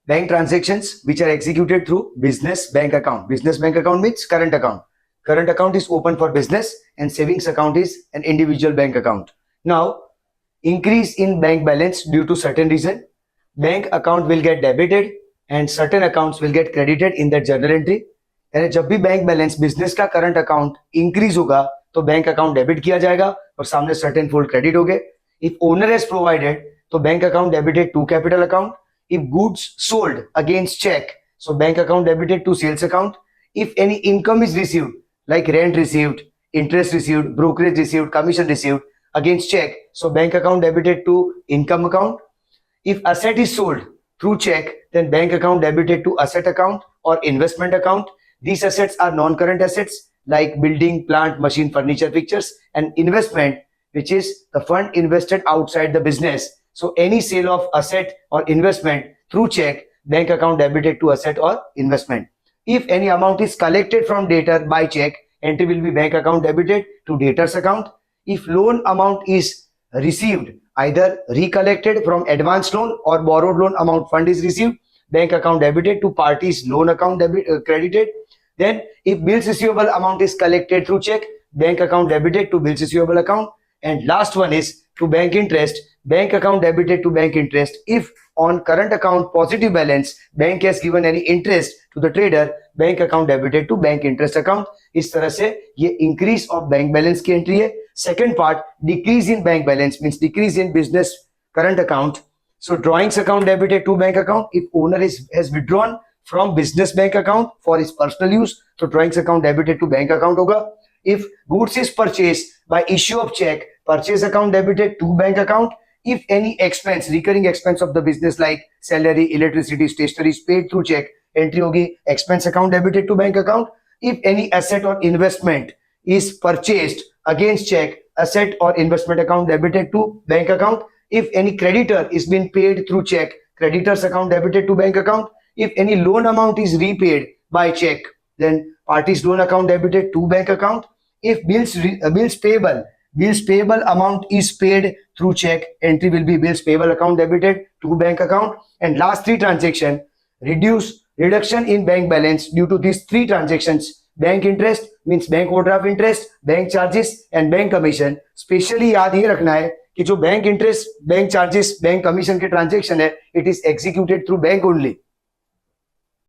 bank transactions which are executed through business bank account. Business bank account means current account. Current account is open for business and savings account is an individual bank account. Now, increase in bank balance due to certain reason, bank account will get debited and certain accounts will get credited in that journal entry. यानी जब भी bank balance business का current account increase होगा तो bank account debit किया जाएगा और सामने सर्टेन फोल्ड क्रेडिट हो गए. इफ ओनर हैज प्रोवाइडेड तो bank account debited to capital account. If goods sold against cheque so bank account debited to sales account. If any income is received like rent received, interest received, brokerage received, commission received against check, so bank account debited to income account. If asset is sold through check, then bank account debited to asset account or investment account. These assets are non-current assets like building, plant, machine, furniture, fixtures, and investment, which is the fund invested outside the business. So any sale of asset or investment through check, bank account debited to asset or investment. If any amount is collected from debtor by check, entry will be bank account debited to debtor's account. If loan amount is received, either recollected from advance loan or borrowed loan amount fund is received, bank account debited to parties loan account credited. Then if bills receivable amount is collected through check, bank account debited to bills receivable account. And last one is to bank interest, bank account debited to bank interest. If on current account positive balance, bank has given any interest to the trader, bank account debited to bank interest account. इस तरह से ये increase of bank balance की entry है. Second part, decrease in bank balance means decrease in business current account. So drawings account debited to bank account. If owner has withdrawn from business bank account for his personal use, so drawings account debited to bank account होगा. If goods is purchased by issue of check, purchase account debited to bank account. If any expense, recurring expense of the business like salary, electricity, stationery is paid through check, entry होगी expense account debited to bank account. If any asset or investment is purchased against check, asset or investment account debited to bank account. If any creditor is being paid through check, creditors account debited to bank account. If any loan amount is repaid by check, then parties loan account debited to bank account. If bills payable amount is paid through check, entry will be bills payable account debited to bank account. And last three transaction, reduction in bank balance due to these three transactions. Bank interest means bank overdraft interest, bank charges and bank commission. Specially याद ये रखना है कि जो bank interest, bank charges, bank commission के transaction है, it is executed through bank only.